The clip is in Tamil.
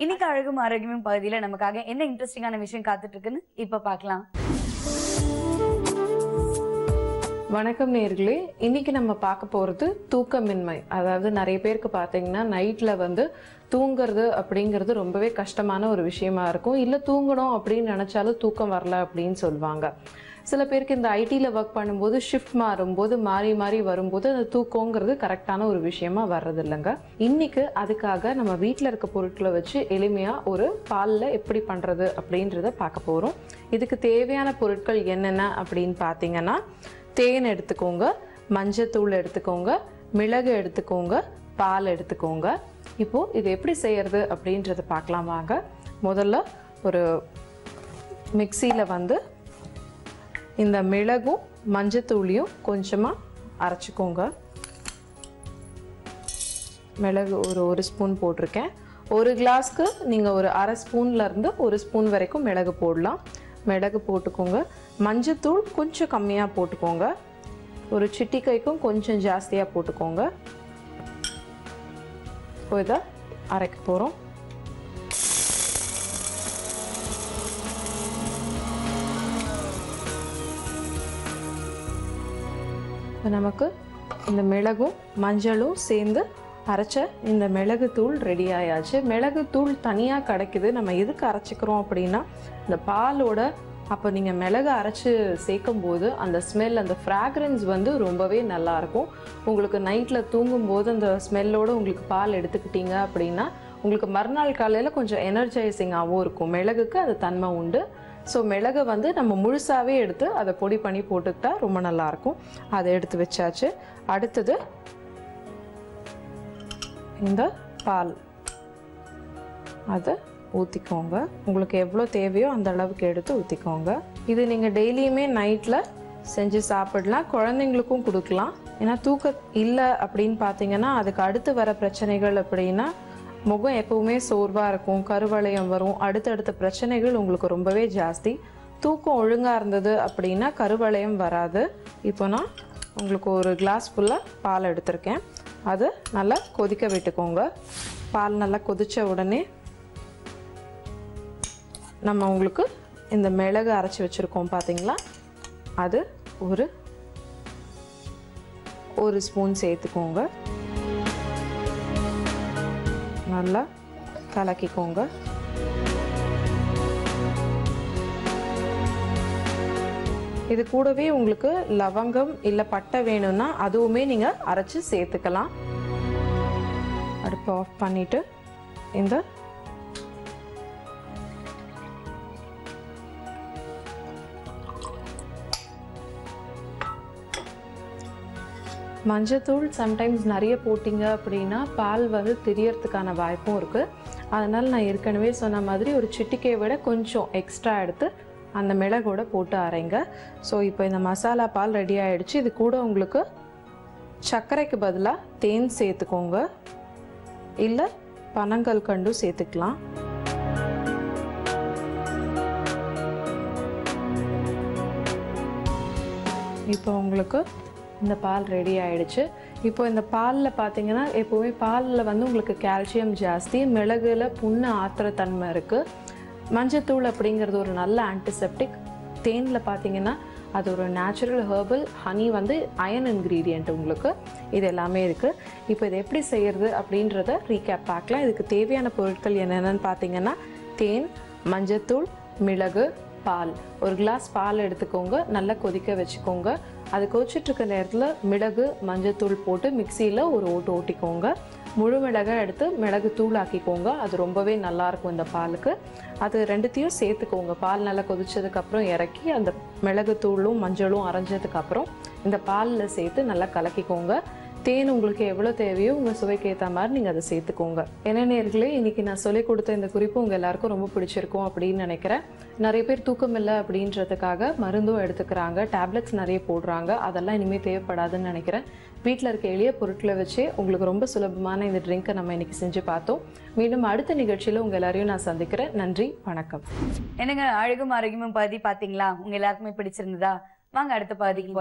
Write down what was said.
இன்னைக்கு அழகும் ஆரோக்கியமும் பகுதியில நமக்காக என்ன இன்ட்ரெஸ்டிங்கான விஷயம் காத்துட்டு இருக்குன்னு இப்ப பார்க்கலாம். வணக்கம் நேயர்களே, இன்னைக்கு நம்ம பார்க்க போறது தூக்கமின்மை. அதாவது நிறைய பேருக்கு பார்த்தீங்கன்னா நைட்ல தூங்குறது அப்படிங்கிறது ரொம்பவே கஷ்டமான ஒரு விஷயமா இருக்கும். இல்லை தூங்கணும் அப்படின்னு நினைச்சாலும் தூக்கம் வரல அப்படின்னு சொல்லுவாங்க. சில பேருக்கு இந்த ஐடியில் ஒர்க் பண்ணும்போது ஷிஃப்ட் மாறும்போது மாறி மாறி வரும்போது அந்த தூக்கங்கிறது கரெக்டான ஒரு விஷயமா வர்றது இல்லைங்க. இன்னைக்கு அதுக்காக நம்ம வீட்டில் இருக்க பொருட்களை வச்சு எளிமையாக ஒரு பாலில் எப்படி பண்ணுறது அப்படின்றத பார்க்க போகிறோம். இதுக்கு தேவையான பொருட்கள் என்னென்ன அப்படின்னு பார்த்தீங்கன்னா, தேன் எடுத்துக்கோங்க, மஞ்சத்தூள் எடுத்துக்கோங்க, மிளகு எடுத்துக்கோங்க, பால் எடுத்துக்கோங்க. இப்போது இது எப்படி செய்யறது அப்படின்றத பார்க்கலாம் வாங்க. முதல்ல ஒரு மிக்சியில் இந்த மிளகும் மஞ்சத்தூளையும் கொஞ்சமாக அரைச்சிக்கோங்க. மிளகு ஒரு ஸ்பூன் போட்டிருக்கேன். ஒரு கிளாஸ்க்கு நீங்கள் ஒரு அரை ஸ்பூன்லேருந்து ஒரு ஸ்பூன் வரைக்கும் மிளகு போடலாம். மிளகு போட்டுக்கோங்க. மஞ்சத்தூள் கொஞ்சம் கம்மியாக போட்டுக்கோங்க. ஒரு சிட்டிக்கைக்கும் கொஞ்சம் ஜாஸ்தியாக போட்டுக்கோங்க. இப்போ இதை அரைக்க போகிறோம். நமக்கு இந்த மிளகும் மஞ்சளும் சேர்ந்து அரைச்ச இந்த மிளகு தூள் ரெடி ஆயாச்சு. மிளகு தூள் தனியாக கிடைக்குது. நம்ம எதுக்கு அரைச்சிக்கிறோம் அப்படின்னா, இந்த பாலோட அப்போ நீங்கள் மிளகு அரைச்சி சேர்க்கும் போது அந்த ஸ்மெல், அந்த ஃப்ராக்ரன்ஸ் ரொம்பவே நல்லாயிருக்கும். உங்களுக்கு நைட்டில் தூங்கும்போது அந்த ஸ்மெல்லோடு உங்களுக்கு பால் எடுத்துக்கிட்டீங்க அப்படின்னா உங்களுக்கு மறுநாள் காலையில் கொஞ்சம் எனர்ஜைசிங்காகவும் இருக்கும். மிளகுக்கு அது தன்மை உண்டு. ஸோ மிளகை நம்ம முழுசாகவே எடுத்து அதை பொடி பண்ணி போட்டுக்கிட்டா ரொம்ப நல்லாயிருக்கும். அதை எடுத்து வச்சாச்சு. அடுத்தது இந்த பால், அதை ஊற்றிக்கோங்க. உங்களுக்கு எவ்வளோ தேவையோ அந்த அளவுக்கு எடுத்து ஊற்றிக்கோங்க. இது நீங்கள் டெய்லியுமே நைட்டில் செஞ்சு சாப்பிடலாம், குழந்தைங்களுக்கும் கொடுக்கலாம். ஏன்னா தூக்கம் இல்லை அப்படின்னு பார்த்தீங்கன்னா அதுக்கு அடுத்து வர பிரச்சனைகள் அப்படின்னா முகம் எப்பவுமே சோர்வாக இருக்கும், கருவளையம் வரும், அடுத்தடுத்த பிரச்சனைகள் உங்களுக்கு ரொம்பவே ஜாஸ்தி. தூக்கம் ஒழுங்காக இருந்தது அப்படின்னா கருவளையம் வராது. இப்போ நான் உங்களுக்கு ஒரு கிளாஸ் ஃபுல்லாக பால் எடுத்திருக்கேன். அது நல்லா கொதிக்க விட்டுக்கோங்க. பால் நல்லா கொதித்த உடனே நம்ம உங்களுக்கு இந்த மிளகு அரைச்சி வச்சுருக்கோம் பார்த்தீங்களா, அது ஒரு ஸ்பூன் சேர்த்துக்கோங்க. நல்லா கலக்கிக்கோங்க. இது கூடவே உங்களுக்கு லவங்கம் இல்லை பட்டை வேணும்னா அதுவுமே நீங்கள் அரைச்சி சேர்த்துக்கலாம். அடுப்பு ஆஃப் பண்ணிட்டு இந்த மஞ்சத்தூள் சம்டைம்ஸ் நிறைய போட்டிங்க அப்படின்னா பால் திரியறதுக்கான வாய்ப்பும் இருக்குது. அதனால் நான் ஏற்கனவே சொன்ன மாதிரி ஒரு சிட்டிக்கையை விட கொஞ்சம் எக்ஸ்ட்ரா எடுத்து அந்த மிளகோட போட்டு அரைங்க. ஸோ இப்போ இந்த மசாலா பால் ரெடி ஆகிடுச்சு. இது கூட உங்களுக்கு சர்க்கரைக்கு பதிலாக தேன் சேர்த்துக்கோங்க, இல்லை பனங்கல்கண்டு சேர்த்துக்கலாம். இப்போ உங்களுக்கு இந்த பால் ரெடி ஆகிடுச்சு. இப்போ இந்த பாலில் பார்த்தீங்கன்னா எப்போவுமே பாலில் உங்களுக்கு கால்சியம் ஜாஸ்தி, மிளகுல புண்ணு ஆத்திர தன்மை இருக்குது. மஞ்சத்தூள் அப்படிங்கிறது ஒரு நல்ல ஆன்டிசெப்டிக். தேனில் பார்த்தீங்கன்னா அது ஒரு natural herbal honey iron ingredient உங்களுக்கு. இது எல்லாமே இருக்குது. இப்போ இதை எப்படி செய்கிறது அப்படின்றத ரீகேப் பார்க்கலாம். இதுக்கு தேவையான பொருட்கள் என்னென்னு பார்த்தீங்கன்னா, தேன், மஞ்சத்தூள், மிளகு, பால். ஒரு கிளாஸ் பால் எடுத்துக்கோங்க, நல்லா கொதிக்க வச்சுக்கோங்க. அது கொதிச்சிட்ருக்க நேரத்தில் மிளகு மஞ்சத்தூள் போட்டு மிக்சியில் ஒரு ஓட்டிக்கோங்க. முழு மிளகாய் எடுத்து மிளகு தூள் ஆக்கிக்கோங்க. அது ரொம்பவே நல்லாயிருக்கும் இந்த பாலுக்கு. அது ரெண்டுத்தையும் சேர்த்துக்கோங்க. பால் நல்லா கொதிச்சதுக்கப்புறம் இறக்கி அந்த மிளகு தூளும் மஞ்சளும் அரைஞ்சதுக்கப்புறம் இந்த பாலில் சேர்த்து நல்லா கலக்கிக்கோங்க. தேன் உங்களுக்கு எவ்வளோ தேவையோ உங்கள் சுவைக்கு ஏற்ற மாதிரி நீங்கள் அதை சேர்த்துக்கோங்க. என்ன நேயர்களே, இன்றைக்கி நான் சொல்லிக் கொடுத்த இந்த குறிப்பு உங்கள் எல்லாருக்கும் ரொம்ப பிடிச்சிருக்கும் அப்படின்னு நினைக்கிறேன். நிறைய பேர் தூக்கம் இல்லை அப்படின்றதுக்காக மருந்தும் எடுத்துக்கிறாங்க, டேப்லெட்ஸ் நிறைய போடுறாங்க. அதெல்லாம் இனிமேல் தேவைப்படாதுன்னு நினைக்கிறேன். வீட்டில் இருக்க எளிய பொருட்களை வச்சு உங்களுக்கு ரொம்ப சுலபமான இந்த ட்ரிங்கை நம்ம இன்றைக்கி செஞ்சு பார்த்தோம். மீண்டும் அடுத்த நிகழ்ச்சியில் உங்கள் எல்லாரையும் நான் சந்திக்கிறேன். நன்றி, வணக்கம். என்னங்க அழகும் ஆரோக்கியமும் பகுதி பார்த்தீங்களா? உங்கள் எல்லாருக்குமே பிடிச்சிருந்ததா? வாங்க அடுத்த பகுதிக்கு போகலாம்.